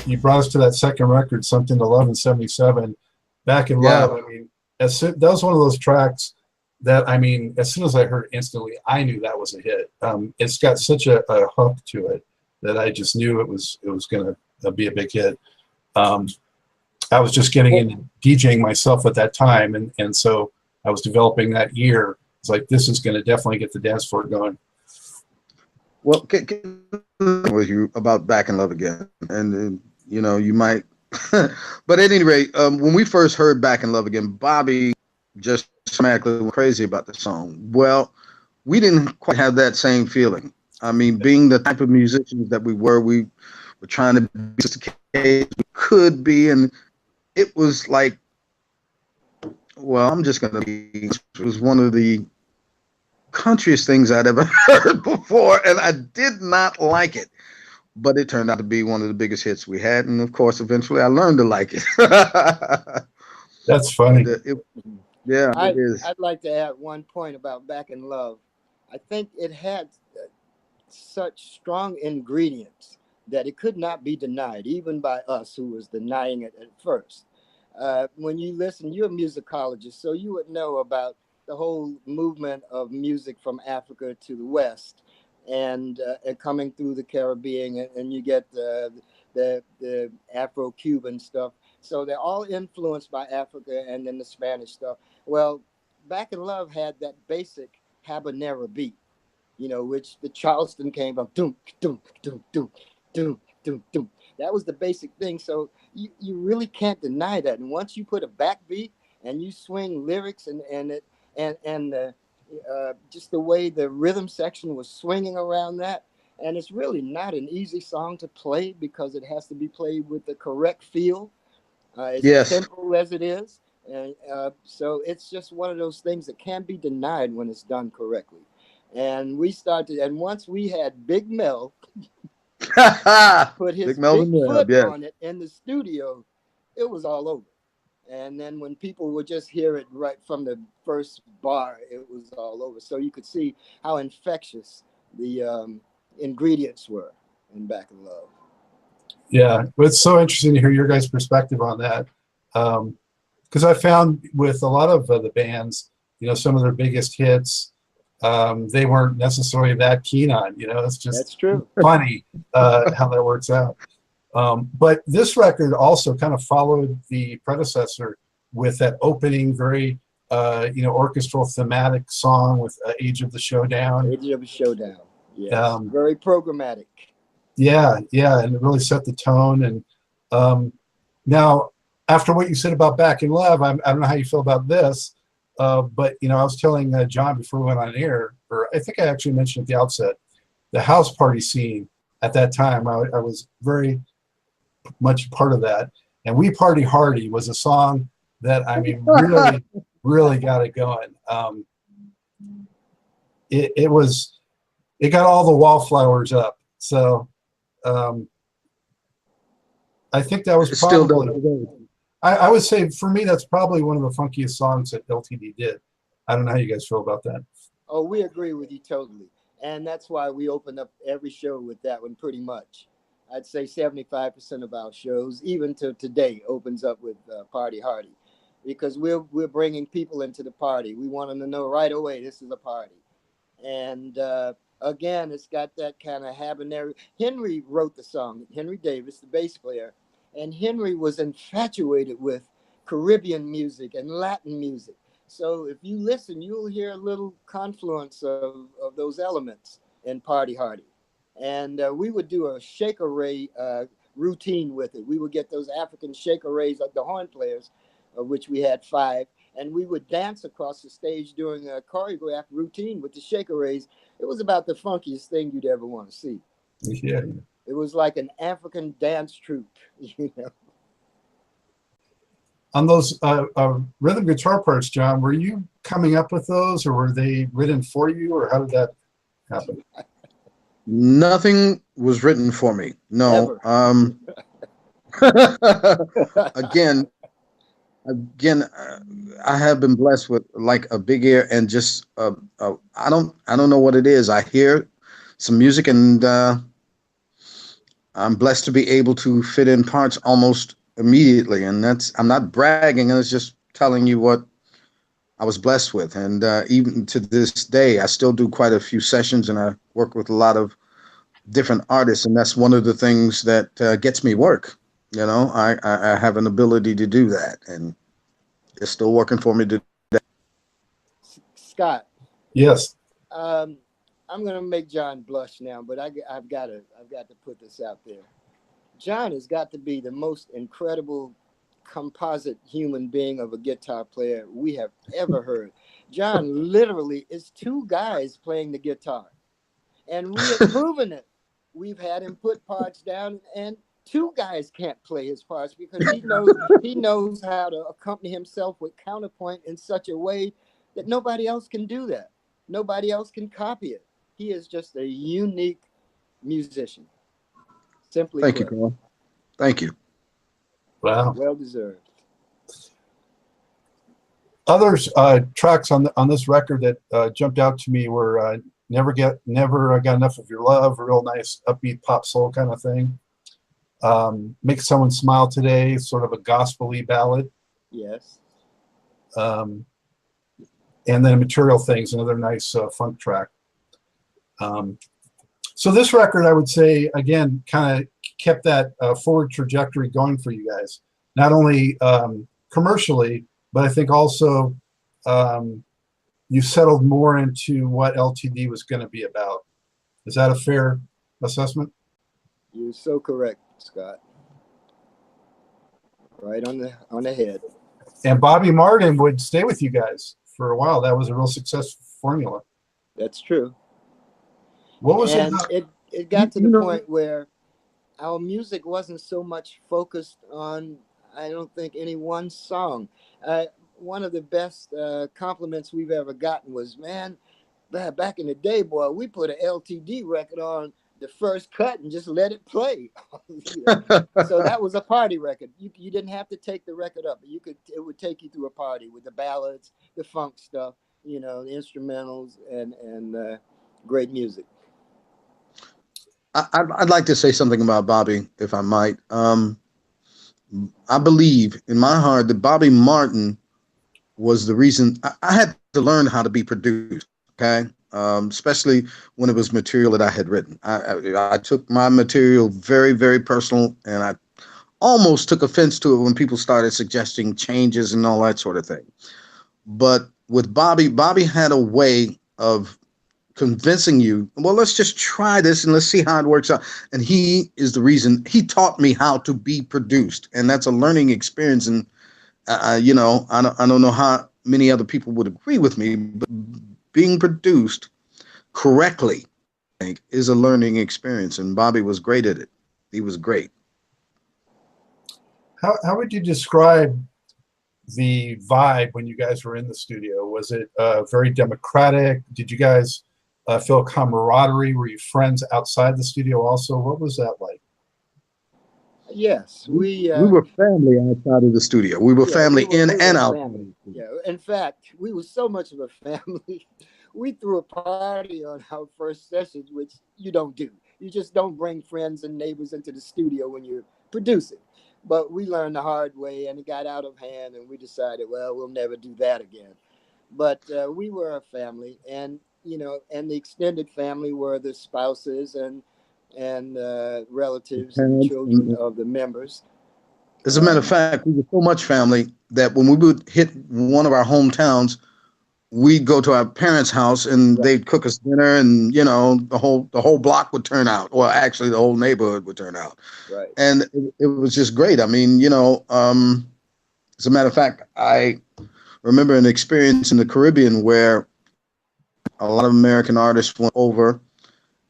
you brought us to that second record, Something to Love in '77, Back in Love. I mean, that was one of those tracks that, I mean, as soon as I heard it instantly, I knew that was a hit. It's got such a hook to it that I just knew it was going to be a big hit. I was just getting into DJing myself at that time, and so I was developing that ear. It's like, this is going to definitely get the dance floor going. Well, with you about Back in Love Again, and you know, you might, but at any rate, when we first heard Back in Love Again, Bobby just automatically went crazy about the song. Well, we didn't quite have that same feeling. I mean, being the type of musicians that we were trying to be sophisticated as we could be, and it was like, well, I'm just gonna be. It was one of the countryest things I'd ever heard before, and I did not like it. But it turned out to be one of the biggest hits we had, and of course, eventually, I learned to like it. That's funny. Yeah, it is. I'd like to add one point about Back in Love. I think it had such strong ingredients that it could not be denied, even by us who was denying it at first. When you listen, you're a musicologist, so you would know about the whole movement of music from Africa to the West, and coming through the Caribbean, and you get the Afro-Cuban stuff. So they're all influenced by Africa, and then the Spanish stuff. Well, Back in Love had that basic habanera beat, you know, which the Charleston came from. Doom, doom, doom, doom, doom, doom, doom. That was the basic thing. So you really can't deny that. And once you put a backbeat and you swing lyrics and just the way the rhythm section was swinging around that, and it's really not an easy song to play because it has to be played with the correct feel. It's as simple as it is. And so it's just one of those things that can't be denied when it's done correctly. And we started, and once we had Big Mel put his big foot on it in the studio, it was all over. And then when people would just hear it right from the first bar, it was all over. So you could see how infectious the ingredients were in Back in Love. Yeah, it's so interesting to hear your guys' perspective on that. Because I found with a lot of the bands, you know, some of their biggest hits, they weren't necessarily that keen on. You know, it's just That's true. Funny how that works out. But this record also kind of followed the predecessor with that opening, very you know, orchestral thematic song with Age of the Showdown. Age of the Showdown. Yes. Very programmatic. Yeah, and it really set the tone. And now, after what you said about Back in Love, I don't know how you feel about this, but you know, I was telling John before we went on air, or I think I actually mentioned at the outset, the house party scene at that time. I was very much part of that, and We Party Hearty was a song that, I mean, really, really got it going. It got all the wallflowers up. So. I think that was probably, I would say for me, that's probably one of the funkiest songs that L.T.D did. I don't know how you guys feel about that. Oh, we agree with you totally. And that's why we open up every show with that one pretty much. I'd say 75% of our shows, even to today, opens up with Party Hearty, because we're bringing people into the party. We want them to know right away this is a party. And again, it's got that kind of habanero. Henry wrote the song, Henry Davis, the bass player, and Henry was infatuated with Caribbean music and Latin music. So if you listen, you'll hear a little confluence of those elements in Party Hearty. And we would do a shaker ray routine with it. We would get those African shaker rays, the horn players, of which we had 5, and we would dance across the stage doing a choreographed routine with the shaker rays. It was about the funkiest thing you'd ever want to see. Yeah. It was like an African dance troupe, you know. On those rhythm guitar parts, John, were you coming up with those, or were they written for you, or how did that happen? Nothing was written for me. No. Again, I have been blessed with like a big ear, and just I don't know what it is. I hear some music, and I'm blessed to be able to fit in parts almost immediately, and I'm not bragging. I was just telling you what I was blessed with, and even to this day, I still do quite a few sessions, and I work with a lot of different artists, and that's one of the things that gets me work. You know, I have an ability to do that, and it's still working for me to. Scott, Yes. I'm gonna make John blush now, but I've got to put this out there. John has got to be the most incredible composite human being of a guitar player we have ever heard. John literally is two guys playing the guitar, and we have proven it. We've had him put parts down, and two guys can't play his parts because he knows how to accompany himself with counterpoint in such a way that nobody else can do that. Nobody else can copy it. He is just a unique musician. Simply Thank you, put. Carl. Thank you. Wow. Well deserved. Others tracks on this record that jumped out to me were Never Got Enough of Your Love, a real nice upbeat pop soul kind of thing. Make Someone Smile Today, sort of a gospel-y ballad. Yes. And then Material Things, another nice funk track. So this record, I would say, again, kind of kept that forward trajectory going for you guys. Not only commercially, but I think also you settled more into what L.T.D was going to be about. Is that a fair assessment? You're so correct, Scott. Right on the head. And Bobby Martin would stay with you guys for a while. That was a real successful formula. That's true. What was and it got to the know, point where our music wasn't so much focused on, I don't think, any one song. One of the best compliments we've ever gotten was, man, back in the day, boy, we put an L.T.D record on the first cut and just let it play. You know? So that was a party record. You didn't have to take the record up. It would take you through a party with the ballads, the funk stuff, you know, the instrumentals, and great music. I'd like to say something about Bobby, if I might. I believe in my heart that Bobby Martin was the reason I had to learn how to be produced. Okay, especially when it was material that I had written. I took my material very, very personal, and I almost took offense to it when people started suggesting changes and all that sort of thing. But with Bobby had a way of convincing you, well, let's just try this and let's see how it works out. And he is the reason. He taught me how to be produced, and that's a learning experience. And you know, I don't know how many other people would agree with me, but being produced correctly, I think, is a learning experience. And Bobby was great at it. He was great. How would you describe the vibe when you guys were in the studio? Was it very democratic? Did you guys feel camaraderie? Were you friends outside the studio also? What was that like? Yes, we were family outside of the studio. We were family in and out. Family. Yeah, in fact, we were so much of a family. We threw a party on our first sessions, which you don't do. You just don't bring friends and neighbors into the studio when you're producing. But we learned the hard way, and it got out of hand, and we decided, well, we'll never do that again. But we were a family, and you know, and the extended family were the spouses and relatives and children of the members. As a matter of fact, we were so much family that when we would hit one of our hometowns, we'd go to our parents' house and they'd cook us dinner, and you know, the whole block would turn out, or actually the whole neighborhood would turn out. Right. And it was just great. I mean, you know, as a matter of fact, I remember an experience in the Caribbean where a lot of American artists went over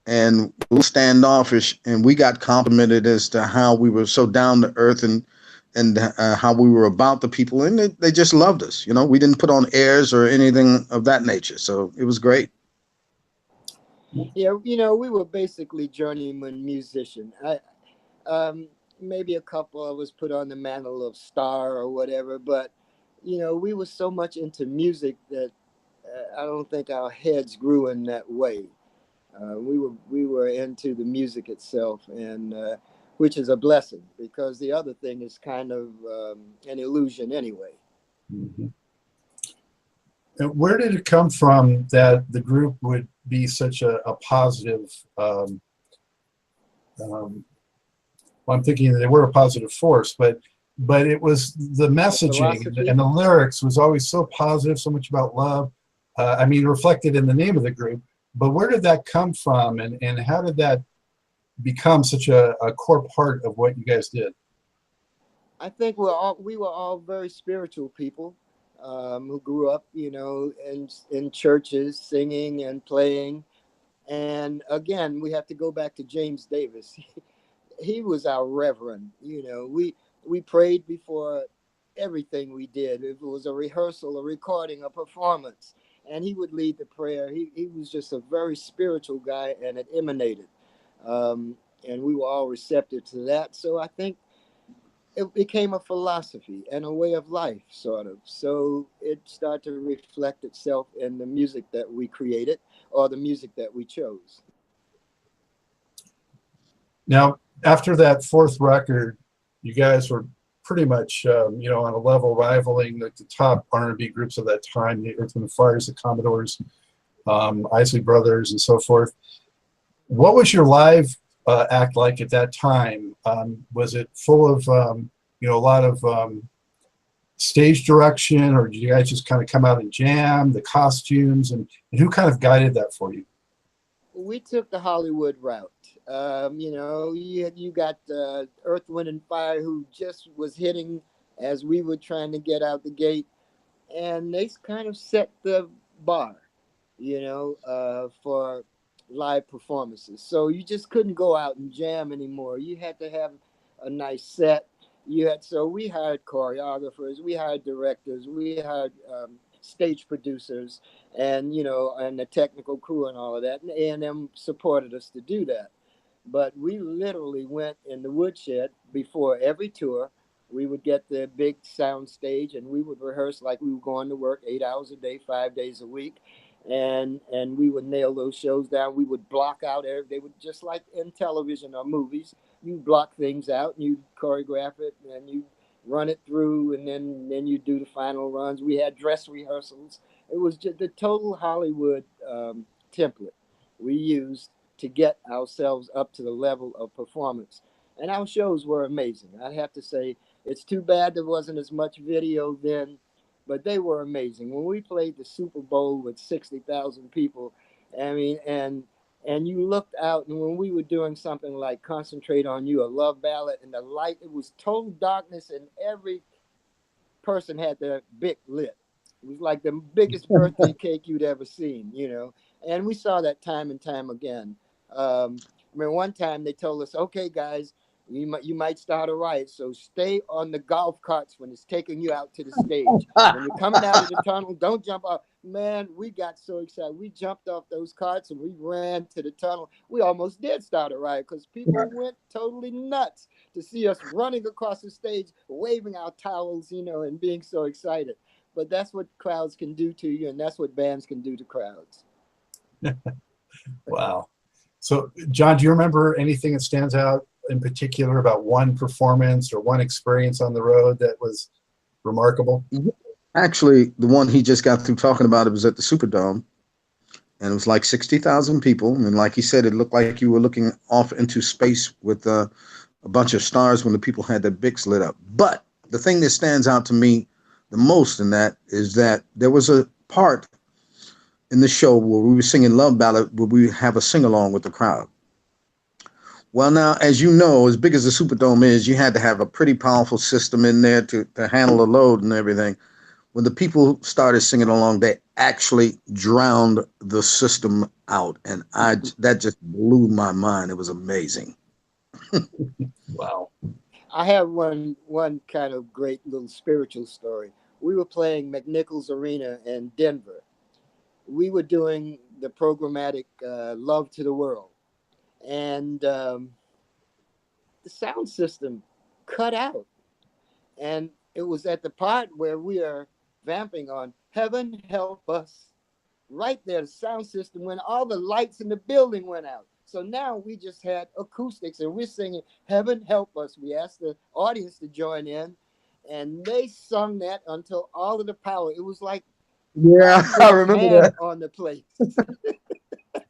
and we were standoffish, and we got complimented as to how we were so down to earth and how we were about the people, and they just loved us. You know, we didn't put on airs or anything of that nature, so it was great. Yeah, you know, we were basically journeyman musician. Maybe a couple of us put on the mantle of star or whatever, but you know, we were so much into music that I don't think our heads grew in that way. We were into the music itself, and which is a blessing, because the other thing is kind of an illusion anyway. Mhm. And where did it come from that the group would be such a positive? Well, I'm thinking that they were a positive force, but it was the messaging and the lyrics was always so positive, so much about love. I mean, reflected in the name of the group. But where did that come from, and how did that become such a core part of what you guys did? I think we were all very spiritual people who grew up, you know, in churches, singing and playing. And again, we have to go back to James Davis. He was our reverend. You know, we prayed before everything we did. If it was a rehearsal, a recording, a performance, and he would lead the prayer. He was just a very spiritual guy, and it emanated. And we were all receptive to that. So I think it became a philosophy and a way of life, sort of. So it started to reflect itself in the music that we created or the music that we chose. Now, after that fourth record, you guys were pretty much, you know, on a level rivaling the top R&B groups of that time, the Earth, Wind and Fires, the Commodores, Isley Brothers, and so forth. What was your live act like at that time? Was it full of, you know, a lot of stage direction, or did you guys just kind of come out and jam, the costumes, and who kind of guided that for you? We took the Hollywood route. You know, you got Earth, Wind, and Fire, who just was hitting as we were trying to get out the gate, and they kind of set the bar, you know, for live performances. So you just couldn't go out and jam anymore. You had to have a nice set. So we hired choreographers, we hired directors, we hired stage producers, and you know, and the technical crew and all of that. And A&M supported us to do that. But we literally went in the woodshed before every tour. We would get the big sound stage and we would rehearse like we were going to work 8 hours a day, 5 days a week. And we would nail those shows down. We would block out they would, just like in television or movies, you block things out and you choreograph it and you run it through, and then you do the final runs. We had dress rehearsals. It was just the total Hollywood template we used to get ourselves up to the level of performance. And our shows were amazing. I have to say, it's too bad there wasn't as much video then, but they were amazing. When we played the Super Bowl with 60,000 people, I mean, and you looked out, and when we were doing something like Concentrate on You, a love ballad, and the light, it was total darkness, and every person had their Bic lit. It was like the biggest birthday cake you'd ever seen, you know. And we saw that time and time again. I mean, one time they told us, okay, guys, you might start a riot, so stay on the golf carts when it's taking you out to the stage. When you're coming out of the tunnel, don't jump off. Man, we got so excited. We jumped off those carts and we ran to the tunnel. We almost did start a riot because people went totally nuts to see us running across the stage, waving our towels, you know, and being so excited. But that's what crowds can do to you, and that's what bands can do to crowds. Wow. So, John, do you remember anything that stands out in particular about one performance or one experience on the road that was remarkable? Actually, the one he just got through talking about, it was at the Superdome, and it was like 60,000 people. And like he said, it looked like you were looking off into space with a bunch of stars when the people had their Bics lit up. But the thing that stands out to me the most in that is that there was a part in the show where we were singing Love Ballad, where we have a sing-along with the crowd. Well, now, as you know, as big as the Superdome is, you had to have a pretty powerful system in there to handle the load and everything. When the people started singing along, they actually drowned the system out. And that just blew my mind. It was amazing. Wow. I have one kind of great little spiritual story. We were playing McNichols Arena in Denver. We were doing the programmatic Love to the World. And the sound system cut out. And it was at the part where we are vamping on Heaven Help Us. Right there, the sound system went, all the lights in the building went out. So now we just had acoustics and we're singing Heaven Help Us. We asked the audience to join in and they sung that until all of the power. It was like Yeah, God put I his remember hand that. on the place.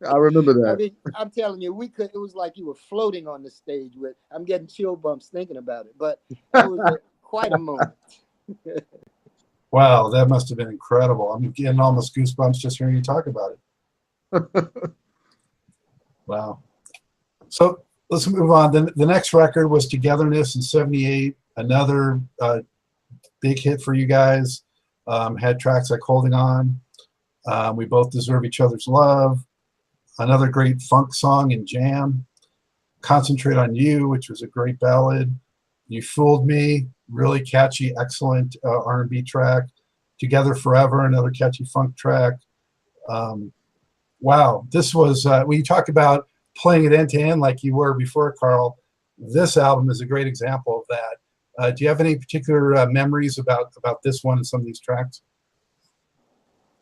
I remember I that. mean, I'm telling you, it was like you were floating on the stage with, I'm getting chill bumps thinking about it, but it was quite a moment. Wow, that must have been incredible. I'm getting almost goosebumps just hearing you talk about it. Wow. So let's move on. The next record was Togetherness in '78, another big hit for you guys. Had tracks like Holding On, We Both Deserve Each Other's Love, another great funk song in Jam, Concentrate on You, which was a great ballad, You Fooled Me, really catchy, excellent R&B track, Together Forever, another catchy funk track. Wow, this was, when you talk about playing it end to end like you were before, Carle, this album is a great example of that. Do you have any particular memories about this one and some of these tracks?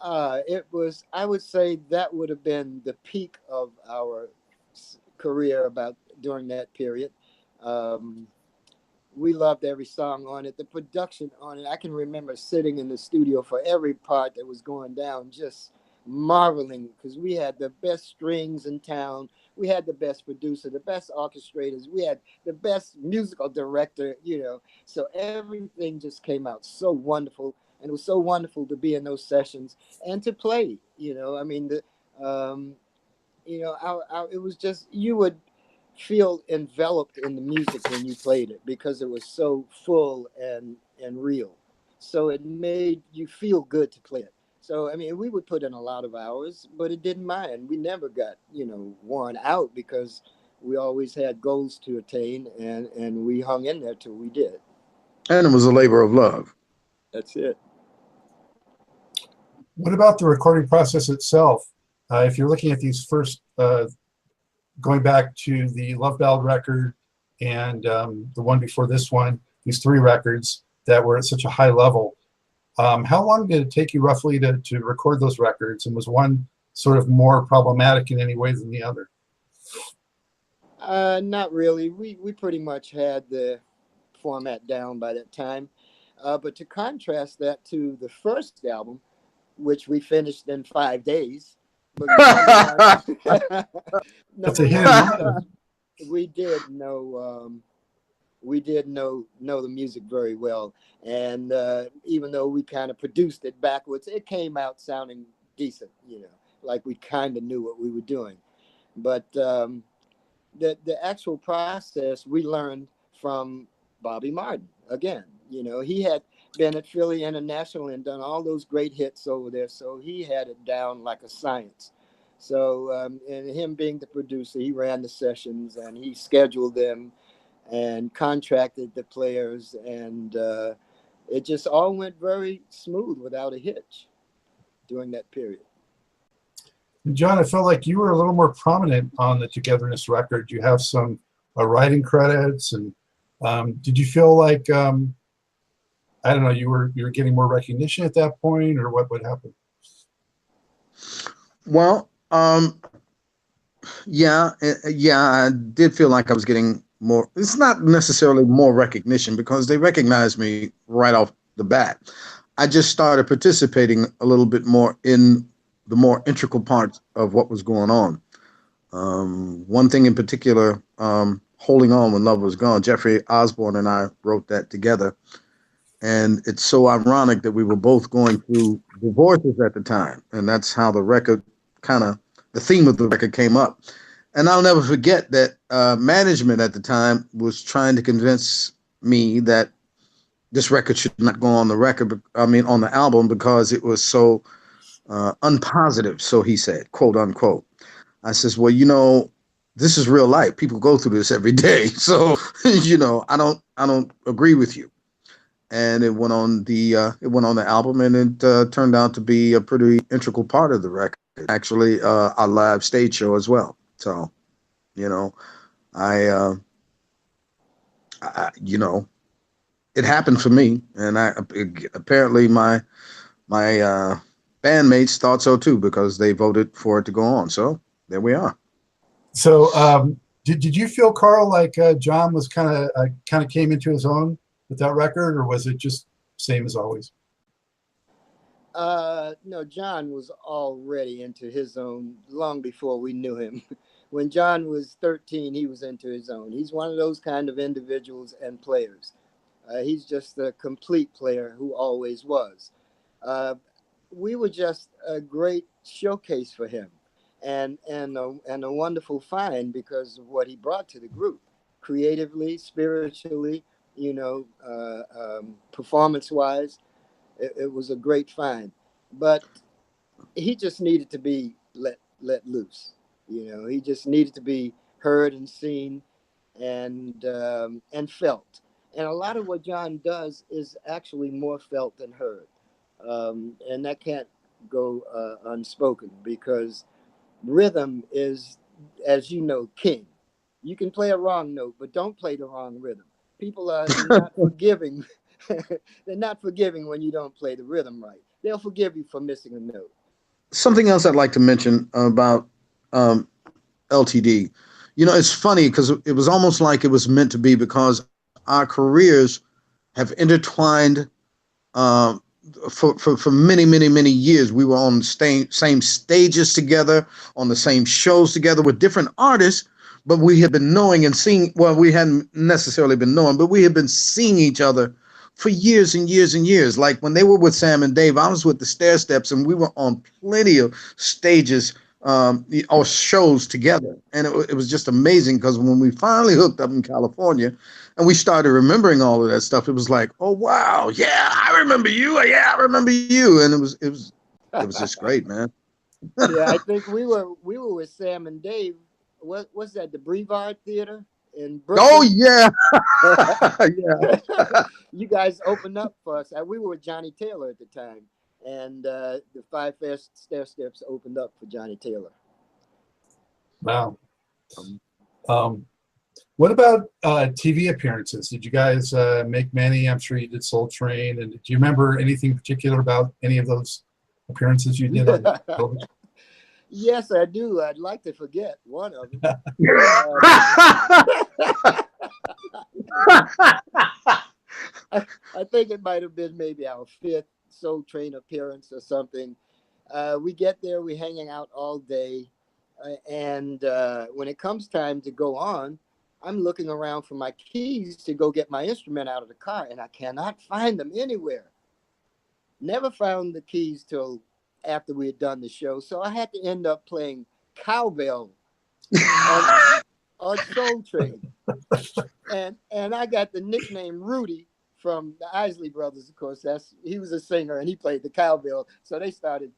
It was, I would say that would have been the peak of our career during that period. We loved every song on it. The production on it, I can remember sitting in the studio for every part that was going down, just marveling because we had the best strings in town. We had the best producer, the best orchestrators. We had the best musical director, So everything just came out so wonderful. And it was so wonderful to be in those sessions and to play, I mean, it was just, you would feel enveloped in the music when you played it because it was so full and real. So it made you feel good to play it. So, I mean, we would put in a lot of hours, but it didn't mind. We never got, worn out because we always had goals to attain and we hung in there till we did. And it was a labor of love. That's it. What about the recording process itself? If you're looking at these first, going back to the Love Ballad record and the one before this one, these three records that were at such a high level, how long did it take you roughly to record those records? And was one sort of more problematic in any way than the other? Not really. We pretty much had the format down by that time. But to contrast that to the first album, which we finished in 5 days. But That's a hit. We did know the music very well, and even though we kind of produced it backwards, it came out sounding decent, like we kind of knew what we were doing. But the actual process we learned from Bobby Martin again. He had been at Philly International and done all those great hits over there. So he had it down like a science. So, and him being the producer, he ran the sessions and he scheduled them and contracted the players. And it just all went very smooth without a hitch during that period. John, I felt like you were a little more prominent on the Togetherness record. You have some writing credits, and did you feel like I don't know, you were getting more recognition at that point, or what would happen? Well, yeah, I did feel like I was getting more. It's not necessarily more recognition because they recognized me right off the bat. I just started participating a little bit more in the more integral parts of what was going on. One thing in particular, Holding On When Love Was Gone, Jeffrey Osborne and I wrote that together. And it's so ironic that we were both going through divorces at the time. And that's how the record the theme of the record came up. And I'll never forget that management at the time was trying to convince me that this record should not go on on the album because it was so unpositive. So he said, quote unquote. I says, well, this is real life. People go through this every day. So, I don't agree with you. And it went on the album, and it turned out to be a pretty integral part of the record. Actually, a live stage show as well. So, I it happened for me, and apparently my bandmates thought so too because they voted for it to go on. So there we are. So did you feel, Carl, like John was kind of came into his own with that record, or was it just same as always? No, John was already into his own long before we knew him. When John was 13, he was into his own. He's one of those kind of individuals and players. He's just a complete player who always was. We were just a great showcase for him, and a wonderful find because of what he brought to the group, creatively, spiritually, performance-wise. It was a great find, but he just needed to be let loose. He just needed to be heard and seen, and felt. And a lot of what John does is actually more felt than heard, and that can't go unspoken because rhythm is, as you know, king. You can play a wrong note, but don't play the wrong rhythm. People are not forgiving. They're not forgiving when you don't play the rhythm right. They'll forgive you for missing a note. Something else I'd like to mention about LTD. It's funny because it was almost like it was meant to be because our careers have intertwined for many, many, many years. We were on the same stages together, on the same shows together with different artists, but we had been knowing and seeing, well, we hadn't necessarily been knowing, but we had been seeing each other for years and years and years. Like when they were with Sam and Dave, I was with the Stair Steps, and we were on plenty of stages or shows together. And it was just amazing because when we finally hooked up in California and we started remembering all of that stuff, it was like, oh, wow, yeah, I remember you. Yeah, I remember you. And it was just great, man. Yeah, I think we were with Sam and Dave. What was that? The Brevard Theater in Brooklyn? Oh, yeah. Yeah. You guys opened up for us. We were with Johnny Taylor at the time, and the Five Stair Steps opened up for Johnny Taylor. Wow. What about TV appearances? Did you guys make many? I'm sure you did Soul Train. And do you remember anything particular about any of those appearances you did on television? Yes, I do. I'd like to forget one of them. I think it might have been maybe our 5th Soul Train appearance or something. We get there, we're hanging out all day. And when it comes time to go on, I'm looking around for my keys to go get my instrument out of the car, and I cannot find them anywhere. Never found the keys till after we had done the show. So I had to end up playing cowbell on Soul Train. And I got the nickname Rudy from the Isley Brothers, of course. He was a singer and he played the cowbell. So they started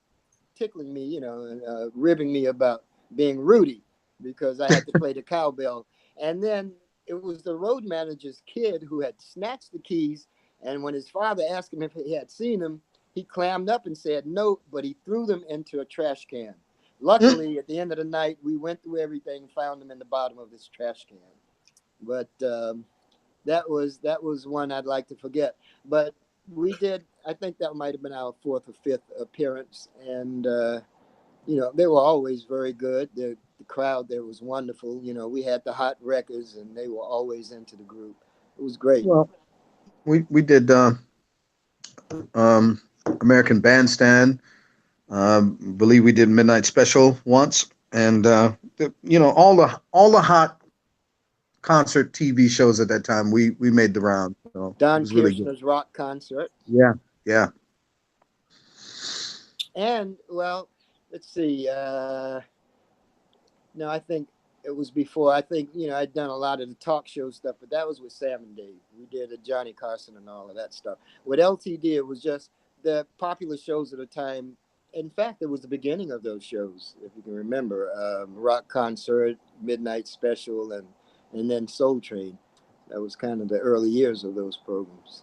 tickling me, and ribbing me about being Rudy because I had to play the cowbell. And then it was the road manager's kid who had snatched the keys. And when his father asked him if he had seen them, he clammed up and said no, but he threw them into a trash can. Luckily, at the end of the night, we went through everything and found them in the bottom of this trash can. But that was one I'd like to forget. But we did, I think that might have been our 4th or 5th appearance. And, they were always very good. The crowd there was wonderful. We had the hot records and they were always into the group. It was great. Well, we did American Bandstand. Believe we did Midnight Special once, and all the hot concert TV shows at that time. We made the round. So Don Kirshner's rock concert. Yeah. And well, let's see. No, I think it was before. I think I'd done a lot of the talk show stuff, but that was with Sam and Dave. We did a Johnny Carson and all of that stuff. With LTD, it was just the popular shows at the time. In fact, it was the beginning of those shows, if you can remember. Rock Concert, Midnight Special, and then Soul Train. That was kind of the early years of those programs.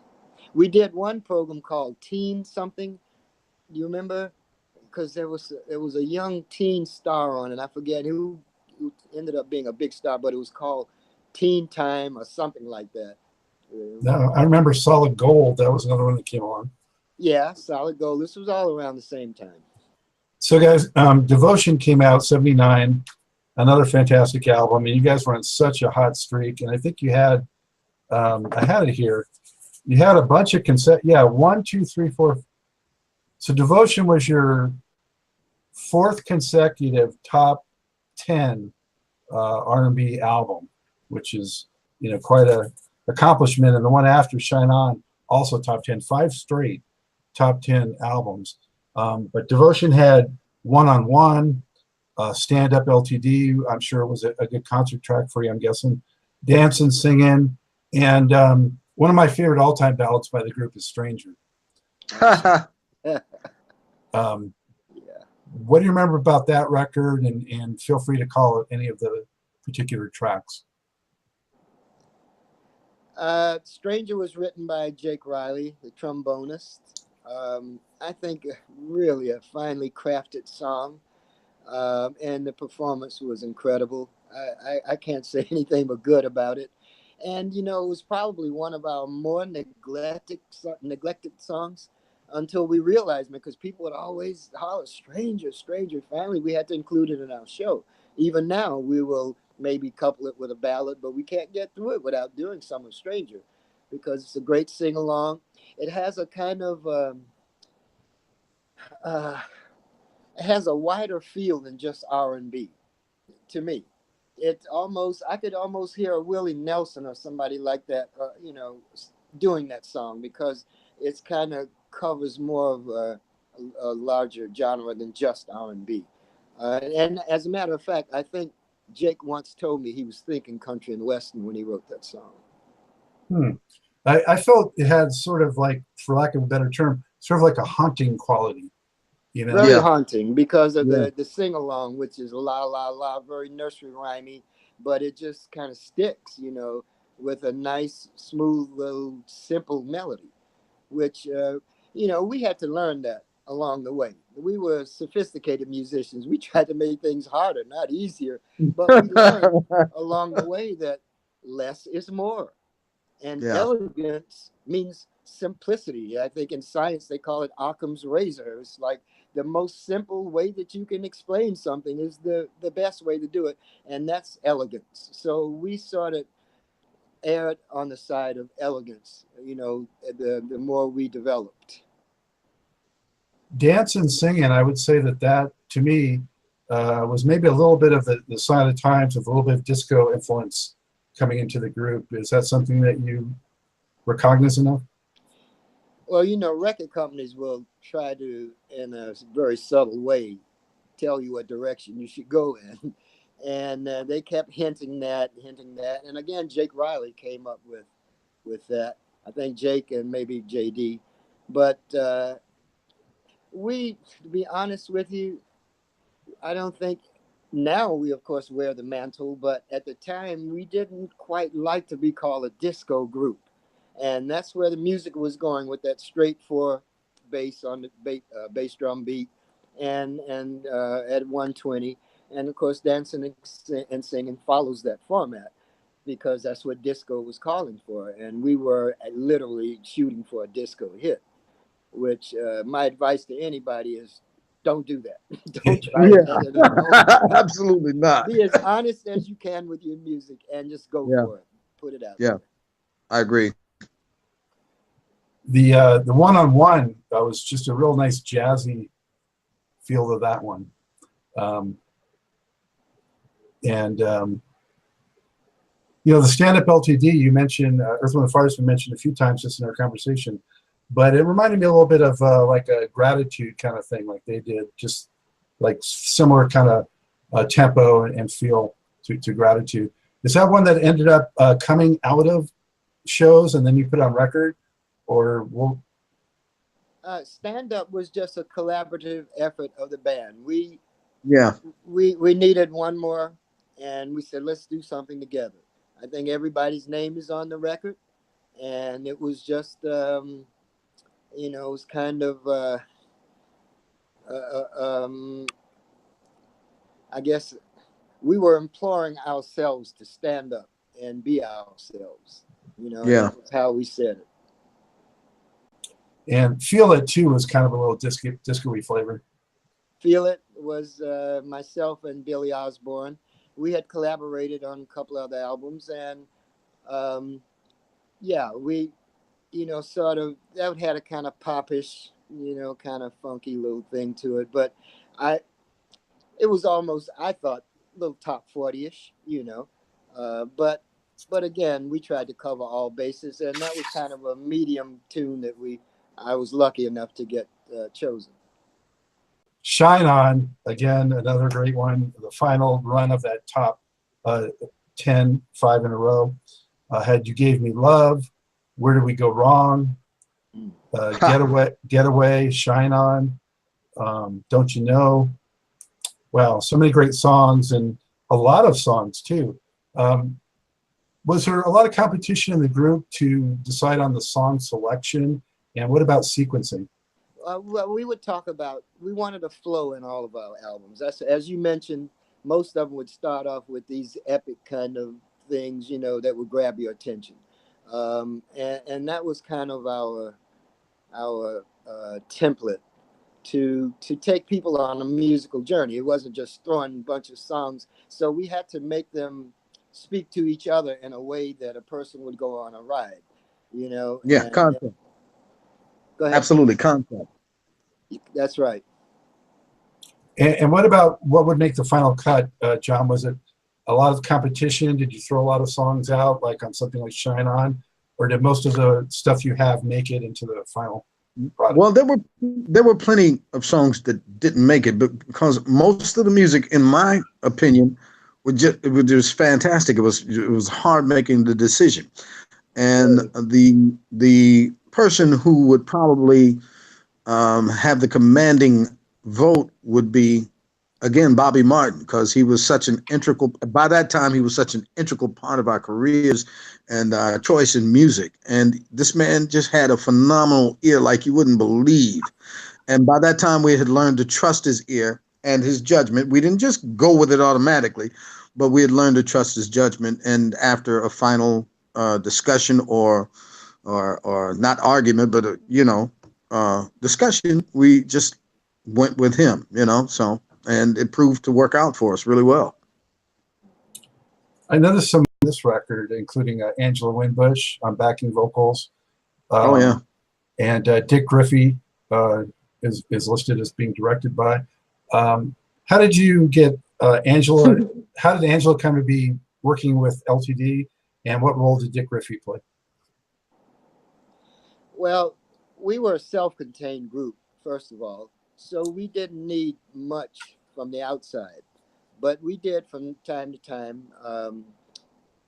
We did one program called Teen Something. Do you remember? Because there was a young teen star on it. I forget who ended up being a big star, but it was called Teen Time or something like that. No, I remember Solid Gold. That was another one that came on. Yeah, Solid Gold. This was all around the same time. So, guys, Devotion came out 79. another fantastic album. I mean, you guys were on such a hot streak, and I think you had, I had it here. You had a bunch of yeah, 1, 2, 3, 4. So Devotion was your 4th consecutive top 10 R&B album, which is, you know, quite a accomplishment. And the one after, Shine On, also top 10, 5 straight top 10 albums. But Devotion had One on One, Stand Up L.T.D. I'm sure it was a good concert track for you, I'm guessing. Dancing, Singing, and one of my favorite all-time ballads by the group is Stranger. What do you remember about that record? And feel free to call it any of the particular tracks. Stranger was written by Jake Riley, the trombonist. I think really a finely crafted song, and the performance was incredible. I can't say anything but good about it. And, you know, it was probably one of our more neglected songs until we realized, because people would always holler, Stranger, Stranger. Finally, we had to include it in our show. Even now, we will maybe couple it with a ballad, but we can't get through it without doing some of Stranger, because it's a great sing-along. It has a kind of, it has a wider feel than just R&B, to me. I could almost hear a Willie Nelson or somebody like that, you know, doing that song, because it's kind of covers more of a larger genre than just R&B. And as a matter of fact, I think Jake once told me he was thinking country and western when he wrote that song. I felt it had sort of like, for lack of a better term, sort of like a haunting quality. You know? Very haunting because of the sing-along, which is la, la, la, very nursery rhymey, but it just kind of sticks, you know, with a nice, smooth, little, simple melody, which, you know, we had to learn that along the way. We were sophisticated musicians. We tried to make things harder, not easier, but we learned along the way that less is more. And elegance means simplicity. I think in science they call it Occam's razor. It's like the most simple way that you can explain something is the best way to do it, and that's elegance. So we sort of erred on the side of elegance, you know, the more we developed. Dance and Singing, I would say that to me was maybe a little bit of the sign of the times, with a little bit of disco influence coming into the group. Is that something that you were cognizant of? Well, you know, record companies will try to, in a very subtle way, tell you what direction you should go in. And they kept hinting that. And again, Jake Riley came up with that. I think Jake and maybe JD. But to be honest with you, I don't think, now we of course wear the mantle, but at the time we didn't quite like to be called a disco group. And that's where the music was going, with that straight 4 bass on the bass drum beat and at 120. And of course, Dancing and Singing follows that format, because that's what disco was calling for. And we were literally shooting for a disco hit, which my advice to anybody is, don't do that. Don't try it. Absolutely not. Be as honest as you can with your music and just go for it. Put it out there. I agree. The One on One was just a real nice jazzy feel to that one. You know, the Stand Up L.T.D. you mentioned, Earth, Wind & Fire has been mentioned a few times just in our conversation, but it reminded me a little bit of like a Gratitude kind of thing, like they did, just like similar kind of tempo and feel to Gratitude. Is that one that ended up coming out of shows and then you put on record, or Stand Up was just a collaborative effort of the band. We needed one more, and we said, let's do something together. I think everybody's name is on the record, and it was just, you know, it was kind of, I guess we were imploring ourselves to stand up and be ourselves, you know. That's how we said it. And Feel It too was kind of a little disco-y flavor. Feel It was myself and Billy Osborne. we had collaborated on a couple other albums, and yeah, we, sort of, that had a kind of popish, kind of funky little thing to it. But it was almost, I thought, a little top 40-ish, but again, we tried to cover all bases, and that was kind of a medium tune that I was lucky enough to get chosen. Shine On, again, another great one. The final run of that top 10, 5 in a row. Had You Gave Me Love, Where Did We Go Wrong, Getaway, Shine On, Don't You Know. Wow, so many great songs, and a lot of songs too. Was there a lot of competition in the group to decide on the song selection? And what about sequencing? Well, we wanted a flow in all of our albums. That's, as you mentioned, most of them would start off with these epic kind of things, that would grab your attention. And that was kind of our template to take people on a musical journey. It wasn't just throwing a bunch of songs. So we had to make them speak to each other in a way that a person would go on a ride, Yeah, concept. Go ahead. Absolutely, concept. That's right. And what would make the final cut, John? Was it a lot of competition? Did you throw a lot of songs out, like on something like Shine On? Or did most of the stuff you have make it into the final product? Well, there were plenty of songs that didn't make it, but because most of the music, in my opinion, it was just fantastic. It was hard making the decision, and the person who would probably have the commanding vote would be, again, Bobby Martin, because he was such an integral, by that time, he was such an integral part of our careers and our choice in music. And this man just had a phenomenal ear like you wouldn't believe. And by that time, we had learned to trust his ear and his judgment. We didn't just go with it automatically, but we had learned to trust his judgment. And after a final discussion or not argument, but discussion, we just went with him, so, and it proved to work out for us really well. I noticed some of this record, including Angela Winbush on backing vocals. Oh yeah. And Dick Griffey is listed as being directed by. How did you get Angela? How did Angela come to be working with L.T.D, and what role did Dick Griffey play? Well, we were a self-contained group, first of all, so we didn't need much from the outside, but we did from time to time,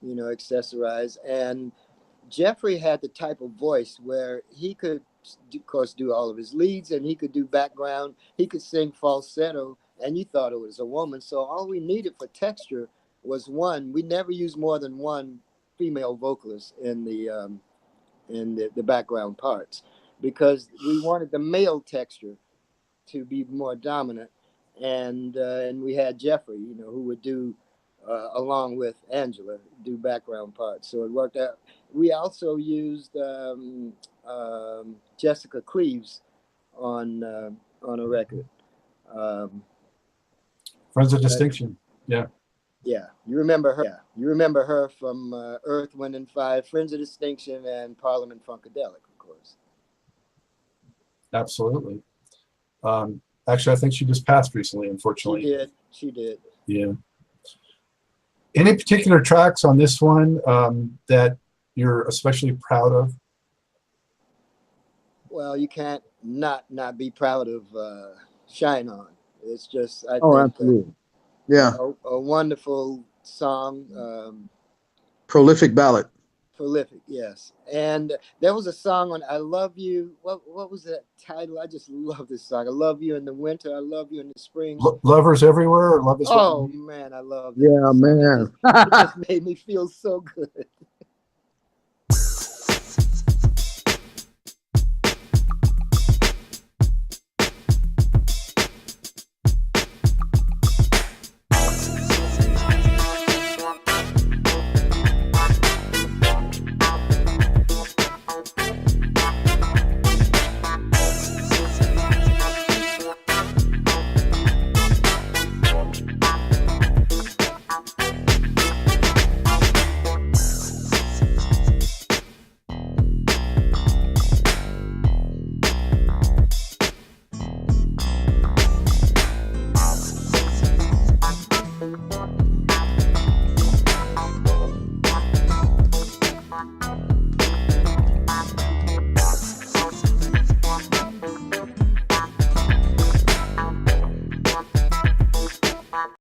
accessorize. And Jeffrey had the type of voice where he could, of course, do all of his leads, and he could do background. He could sing falsetto, and you thought it was a woman. So all we needed for texture was one. We never used more than one female vocalist in the background parts, because we wanted the male texture to be more dominant, and we had Jeffrey, who would do along with Angela, do background parts. So it worked out. We also used Jessica Cleaves on a record. Friends of Distinction. Yeah. Yeah, you remember her. Yeah, you remember her from Earth, Wind and Fire, Friends of Distinction, and Parliament Funkadelic, of course. Absolutely. Actually, I think she just passed recently, unfortunately. She did. Yeah. Any particular tracks on this one that you're especially proud of? Well, you can't not be proud of Shine On. It's just, I think, absolutely. Yeah. A wonderful song. Prolific ballad. Prolific, yes. And there was a song on I Love You. What was that title? I just love this song. I love you in the winter. I love you in the spring. Lovers Everywhere, or Love Is Oh, man, I love it. Yeah, man. It just made me feel so good. Bye.